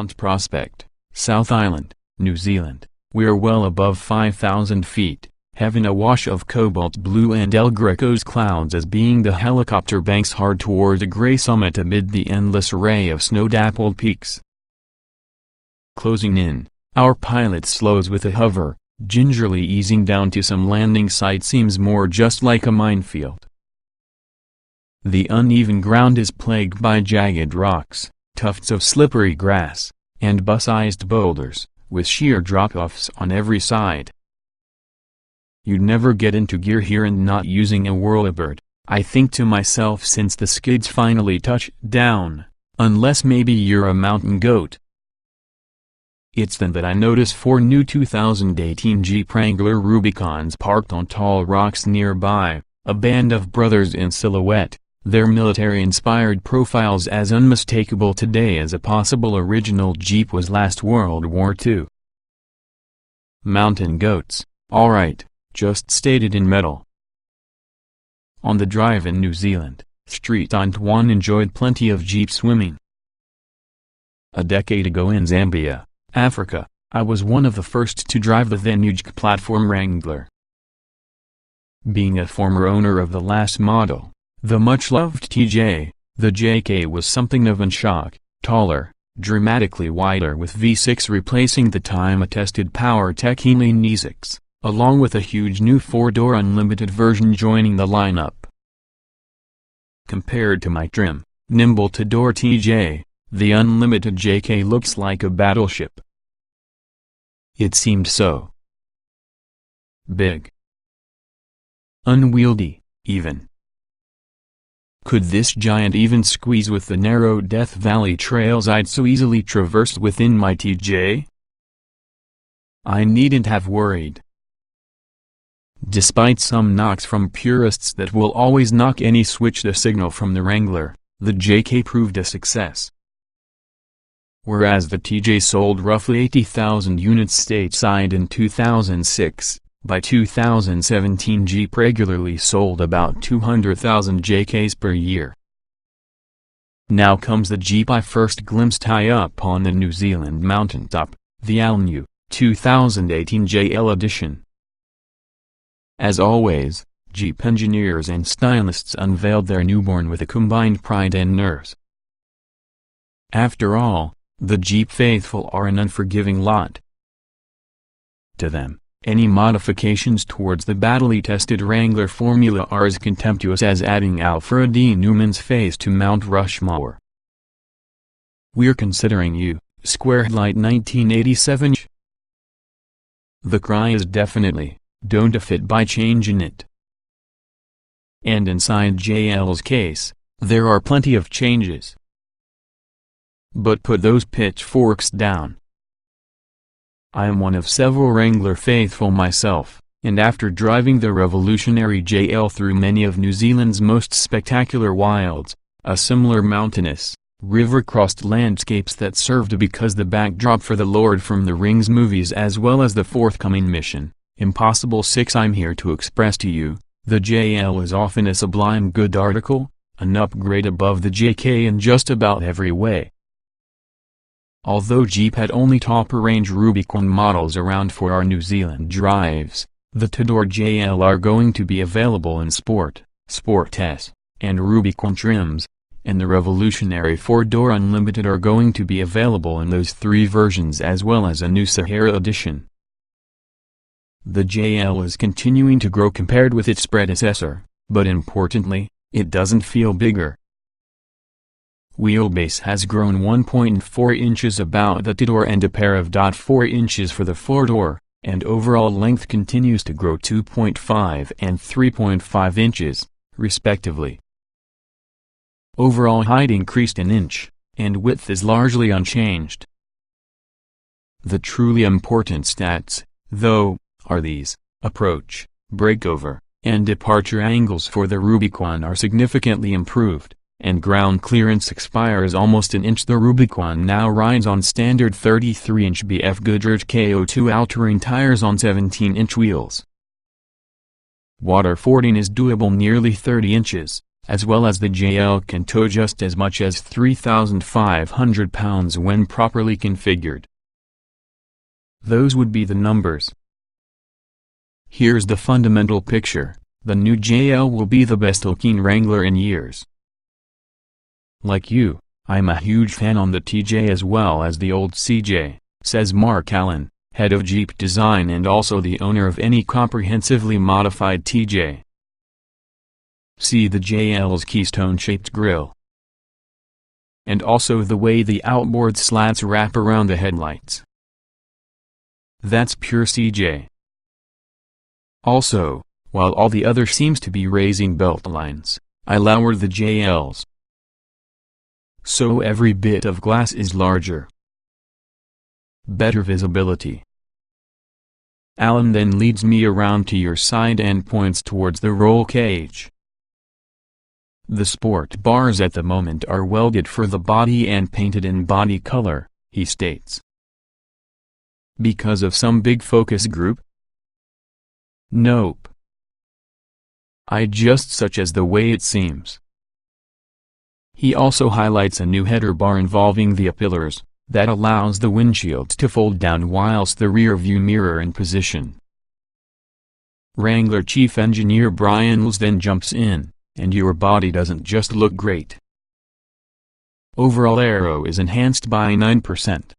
Mount Prospect, South Island, New Zealand. We're well above 5,000 feet, heaven awash of cobalt blue and El Greco's clouds as being the helicopter banks hard toward a gray summit amid the endless array of snow-dappled peaks. Closing in, our pilot slows with a hover, gingerly easing down to some landing site seems more just like a minefield. The uneven ground is plagued by jagged rocks, tufts of slippery grass, and bus-sized boulders, with sheer drop-offs on every side. You'd never get into gear here and not using a whirlybird, I think to myself since the skids finally touch down, unless maybe you're a mountain goat. It's then that I notice 4 new 2018 Jeep Wrangler Rubicons parked on tall rocks nearby, a band of brothers in silhouette, their military-inspired profiles as unmistakable today as a possible original Jeep was last World War II. Mountain goats, alright, just stated in metal. On the drive in New Zealand, Street Antoine enjoyed plenty of Jeep swimming. A decade ago in Zambia, Africa, I was one of the first to drive the then huge platform Wrangler. Being a former owner of the last model, the much-loved TJ, the JK was something of a shock, taller, dramatically wider with V6 replacing the time-attested PowerTech Healing E6, along with a huge new 4-door Unlimited version joining the lineup. Compared to my trim, nimble two-door TJ, the Unlimited JK looks like a battleship. It seemed so big. Unwieldy, even. Could this giant even squeeze with the narrow Death Valley trails I'd so easily traversed within my TJ? I needn't have worried. Despite some knocks from purists that will always knock any switch the signal from the Wrangler, the JK proved a success. Whereas the TJ sold roughly 80,000 units stateside in 2006, by 2017 Jeep regularly sold about 200,000 JKs per year. Now comes the Jeep I first glimpsed high up on the New Zealand mountaintop, the all-new 2018 JL edition. As always, Jeep engineers and stylists unveiled their newborn with a combined pride and nerves. After all, the Jeep faithful are an unforgiving lot. To them, any modifications towards the badly-tested Wrangler formula are as contemptuous as adding Alfred E. Newman's face to Mount Rushmore. We're considering you, square headlight 1987. The cry is definitely, don't a fit by changing it. And inside JL's case, there are plenty of changes. But put those pitchforks down. I am one of several Wrangler faithful myself, and after driving the revolutionary JL through many of New Zealand's most spectacular wilds, a similar mountainous, river-crossed landscapes that served because the backdrop for the Lord from the Rings movies as well as the forthcoming Mission Impossible 6 I'm here to express to you, the JL is often a sublime good article, an upgrade above the JK in just about every way. Although Jeep had only top-range Rubicon models around for our New Zealand drives, the two-door JL are going to be available in Sport, Sport S, and Rubicon trims, and the revolutionary 4-door Unlimited are going to be available in those 3 versions as well as a new Sahara edition. The JL is continuing to grow compared with its predecessor, but importantly, it doesn't feel bigger. Wheelbase has grown 1.4 inches about the two-door and a pair of 0.4 inches for the 4-door, and overall length continues to grow 2.5 and 3.5 inches, respectively. Overall height increased an inch, and width is largely unchanged. The truly important stats, though, are these: approach, breakover, and departure angles for the Rubicon are significantly improved, and ground clearance expires almost an inch. The Rubicon now rides on standard 33-inch BF Goodrich KO2 all-terrain tires on 17-inch wheels. Waterfording is doable nearly 30 inches, as well as the JL can tow just as much as 3,500 pounds when properly configured. Those would be the numbers. Here's the fundamental picture: the new JL will be the best-looking Wrangler in years. Like you, I'm a huge fan on the TJ as well as the old CJ, says Mark Allen, head of Jeep design and also the owner of any comprehensively modified TJ. See the JL's keystone-shaped grille. And also the way the outboard slats wrap around the headlights. That's pure CJ. Also, while all the other seems to be raising belt lines, I lowered the JL's. So every bit of glass is larger. Better visibility. Alan then leads me around to your side and points towards the roll cage. The sport bars at the moment are welded for the body and painted in body color, he states. Because of some big focus group? Nope. I just such as the way it seems. He also highlights a new header bar involving the A-pillars, that allows the windshield to fold down whilst the rear view mirror in position. Wrangler chief engineer Brian Lewis then jumps in, and your body doesn't just look great. Overall aero is enhanced by 9%.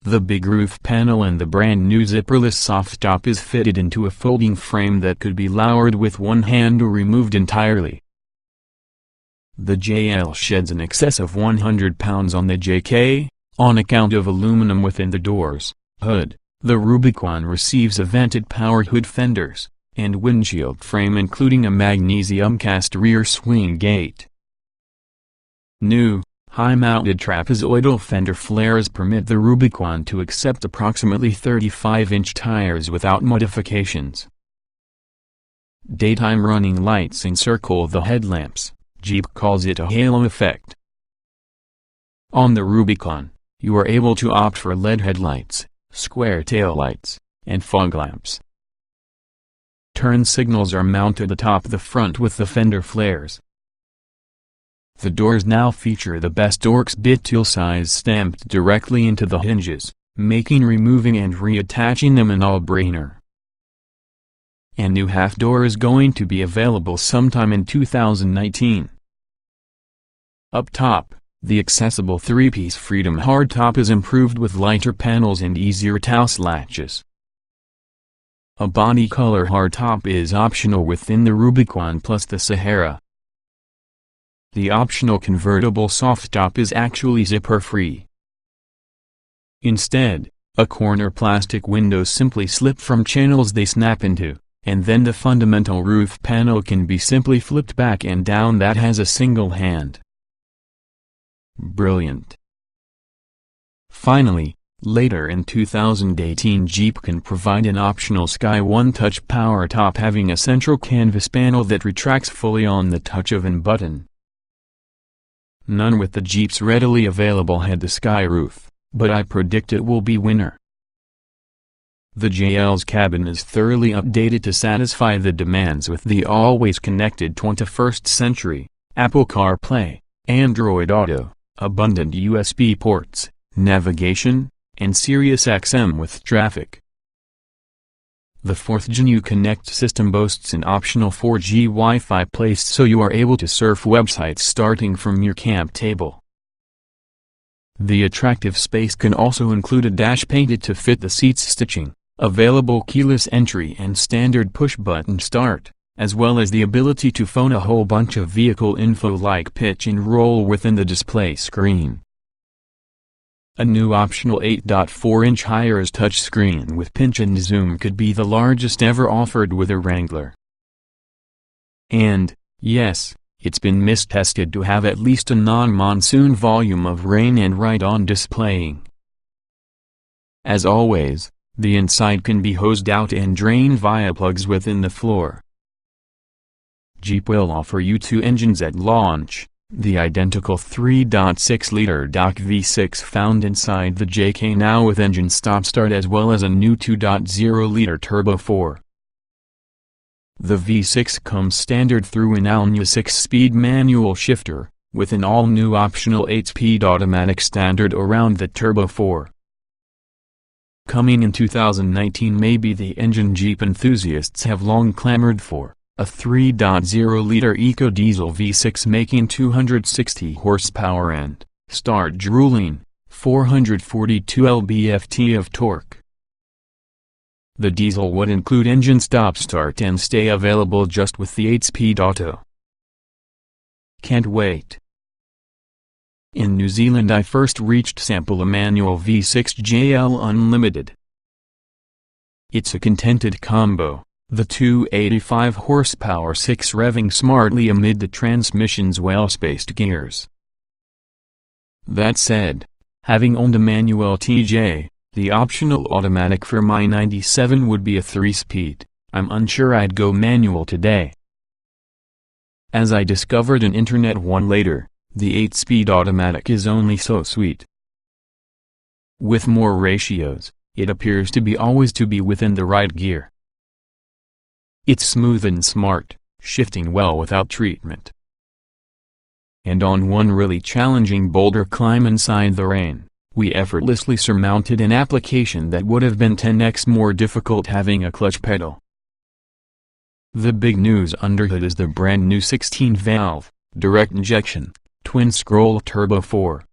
The big roof panel and the brand new zipperless soft top is fitted into a folding frame that could be lowered with one hand or removed entirely. The JL sheds in excess of 100 pounds on the JK, on account of aluminum within the doors, hood. The Rubicon receives a vented powered hood fenders, and windshield frame including a magnesium cast rear swing gate. New, high-mounted trapezoidal fender flares permit the Rubicon to accept approximately 35-inch tires without modifications. Daytime running lights encircle the headlamps. Jeep calls it a halo effect. On the Rubicon, you are able to opt for LED headlights, square taillights, and fog lamps. Turn signals are mounted atop the front with the fender flares. The doors now feature the best Orcs bit tool size stamped directly into the hinges, making removing and reattaching them a no-brainer. A new half door is going to be available sometime in 2019. Up top, the accessible 3-piece Freedom hardtop is improved with lighter panels and easier Taos latches. A body color hardtop is optional within the Rubicon plus the Sahara. The optional convertible soft top is actually zipper-free. Instead, a corner plastic windows simply slip from channels they snap into, and then the fundamental roof panel can be simply flipped back and down. That has a single hand. Brilliant. Finally, later in 2018 Jeep can provide an optional Sky One Touch power top having a central canvas panel that retracts fully on the touch of an button. None with the Jeep's readily available head to sky roof, but I predict it will be winner. The JL's cabin is thoroughly updated to satisfy the demands with the always-connected 21st century, Apple CarPlay, Android Auto, abundant USB ports, navigation, and Sirius XM with traffic. The 4th-gen Uconnect system boasts an optional 4G Wi-Fi placed so you are able to surf websites starting from your camp table. The attractive space can also include a dash painted to fit the seat's stitching, available keyless entry and standard push-button start, as well as the ability to phone a whole bunch of vehicle info like pitch and roll within the display screen. A new optional 8.4-inch high-res touchscreen with pinch and zoom could be the largest ever offered with a Wrangler. And, yes, it's been mist-tested to have at least a non-monsoon volume of rain and ride-on displaying. As always, the inside can be hosed out and drained via plugs within the floor. Jeep will offer you 2 engines at launch. The identical 3.6-liter DOC V6 found inside the JK now with engine stop-start as well as a new 2.0-liter Turbo 4. The V6 comes standard through an all-new 6-speed manual shifter, with an all-new optional 8-speed automatic standard around the Turbo 4. Coming in 2019 may be the engine Jeep enthusiasts have long clamored for, a 3.0-liter eco-diesel V6 making 260 horsepower and, start drooling, 442 lb-ft of torque. The diesel would include engine stop-start and stay available just with the 8-speed auto. Can't wait. In New Zealand I first reached sample a manual V6 JL Unlimited. It's a contented combo, the 285 horsepower 6 revving smartly amid the transmission's well-spaced gears. That said, having owned a manual TJ, the optional automatic for my 97 would be a 3-speed, I'm unsure I'd go manual today. As I discovered on internet one later, the 8-speed automatic is only so sweet. With more ratios, it appears to be always within the right gear. It's smooth and smart, shifting well without treatment. And on one really challenging boulder climb inside the rain, we effortlessly surmounted an application that would have been 10x more difficult having a clutch pedal. The big news underhood is the brand new 16-valve, direct injection, twin-scroll Turbo 4.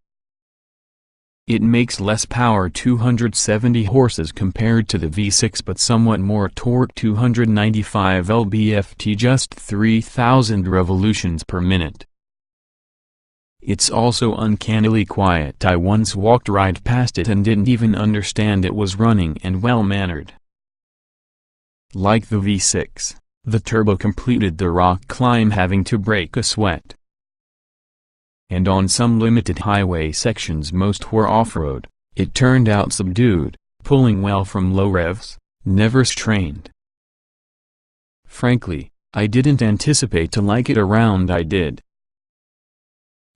It makes less power, 270 horses compared to the V6, but somewhat more torque, 295 lb-ft, just 3,000 revolutions per minute. It's also uncannily quiet. I once walked right past it and didn't even understand it was running, and well-mannered. Like the V6, the Turbo completed the rock climb having to break a sweat. And on some limited highway sections most were off-road, it turned out subdued, pulling well from low revs, never strained. Frankly, I didn't anticipate to like it around I did.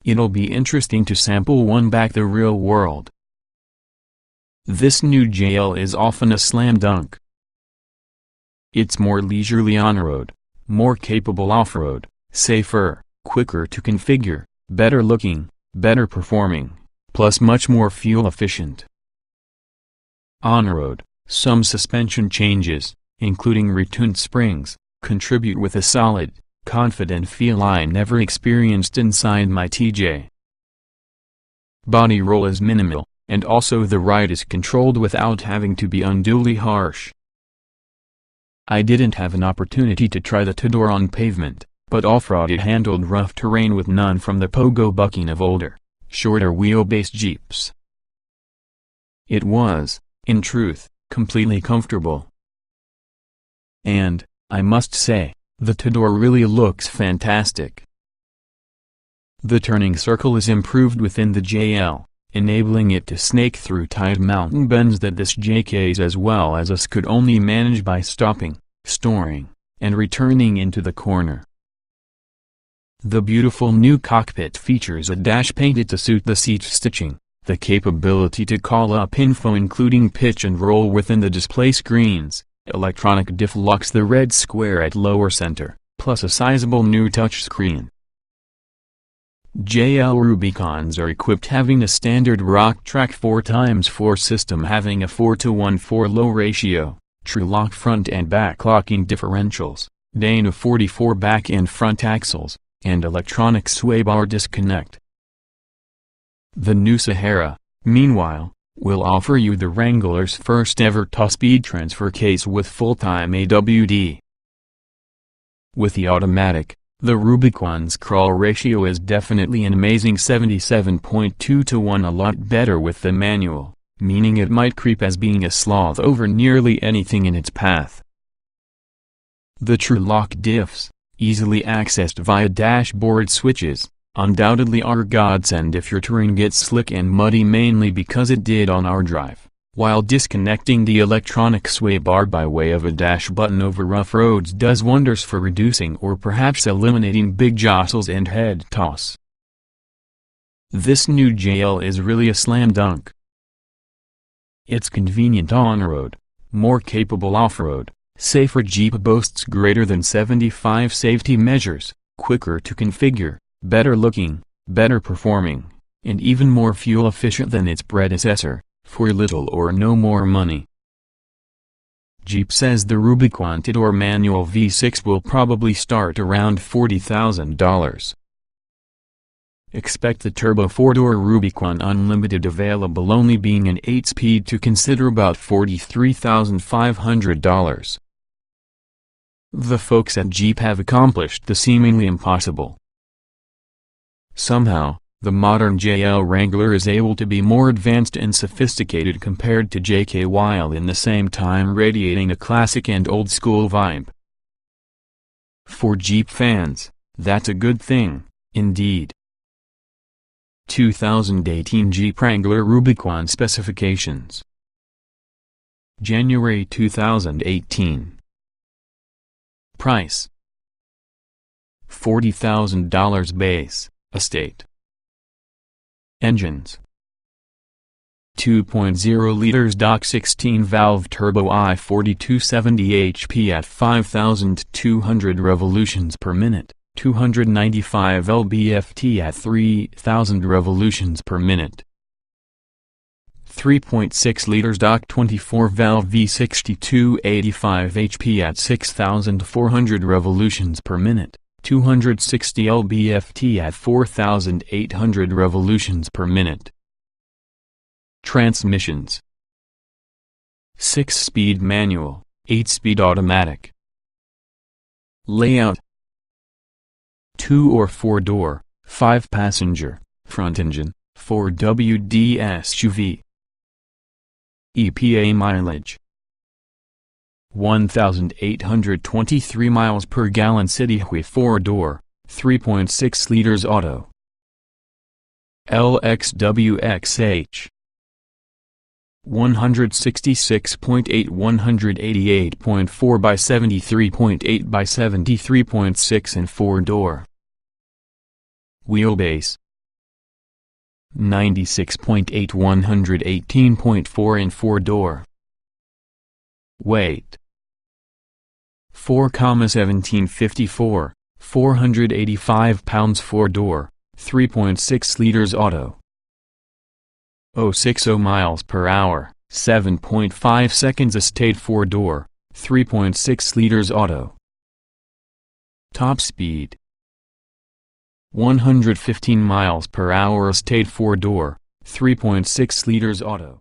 It'll be interesting to sample one back the real world. This new JL is often a slam dunk. It's more leisurely on-road, more capable off-road, safer, quicker to configure, better looking, better performing, plus much more fuel efficient. On-road, some suspension changes, including retuned springs, contribute with a solid, confident feel I never experienced inside my TJ. Body roll is minimal, and also the ride is controlled without having to be unduly harsh. I didn't have an opportunity to try the two-door on pavement, but off-road it handled rough terrain with none from the pogo bucking of older, shorter wheelbase Jeeps. It was, in truth, completely comfortable. And, I must say, the two-door really looks fantastic. The turning circle is improved within the JL, enabling it to snake through tight mountain bends that this JK's as well as us could only manage by stopping, storing, and returning into the corner. The beautiful new cockpit features a dash painted to suit the seat stitching, the capability to call up info including pitch and roll within the display screens, electronic diff locks, the red square at lower center, plus a sizable new touchscreen. JL Rubicons are equipped having a standard rock track 4x4 system having a 4:1/4 low ratio, true lock front and back locking differentials, Dana 44 back and front axles, and electronic sway bar disconnect. The new Sahara, meanwhile, will offer you the Wrangler's first ever top-speed transfer case with full-time AWD. With the automatic, the Rubicon's crawl ratio is definitely an amazing 77.2:1, a lot better with the manual, meaning it might creep as being a sloth over nearly anything in its path. The true lock diffs, easily accessed via dashboard switches, undoubtedly are a godsend if your terrain gets slick and muddy, mainly because it did on our drive, while disconnecting the electronic sway bar by way of a dash button over rough roads does wonders for reducing or perhaps eliminating big jostles and head toss. This new JL is really a slam dunk. It's convenient on-road, more capable off-road, Safer Jeep boasts greater than 75 safety measures, quicker to configure, better looking, better performing, and even more fuel efficient than its predecessor, for little or no more money. Jeep says the Rubicon two-door manual V6 will probably start around $40,000. Expect the turbo 4-door Rubicon Unlimited available only being an 8-speed to consider about $43,500. The folks at Jeep have accomplished the seemingly impossible. Somehow, the modern JL Wrangler is able to be more advanced and sophisticated compared to JK while in the same time radiating a classic and old-school vibe. For Jeep fans, that's a good thing, indeed. 2018 Jeep Wrangler Rubicon specifications. January 2018. Price: $40,000 base, estate. Engines: 2.0 liters DOC 16 valve turbo I-40 270 HP at 5,200 revolutions per minute, 295 lb-ft at 3,000 revolutions per minute. 3.6 liters DOC 24 valve V60 285 HP at 6,400 revolutions per minute, 260 lb-ft at 4,800 revolutions per minute. Transmissions: 6-speed manual, 8-speed automatic. Layout: 2 or 4-door, 5-passenger, front engine, 4WD SUV. EPA mileage: 1,823 miles per gallon. City Hui 4-door, 3.6 liters auto. LXWXH: 166.8 188.4 by 73.8 by 73.6 and 4-door. Wheelbase: 96.8 118.4 and 4-door. Weight: 4,1754, 485 pounds. 4-door, 3.6 liters auto. 060 miles per hour, 7.5 seconds. Estate 4-door, 3.6 liters auto. Top speed: 115 miles per hour. Estate 4-door, 3.6 liters auto.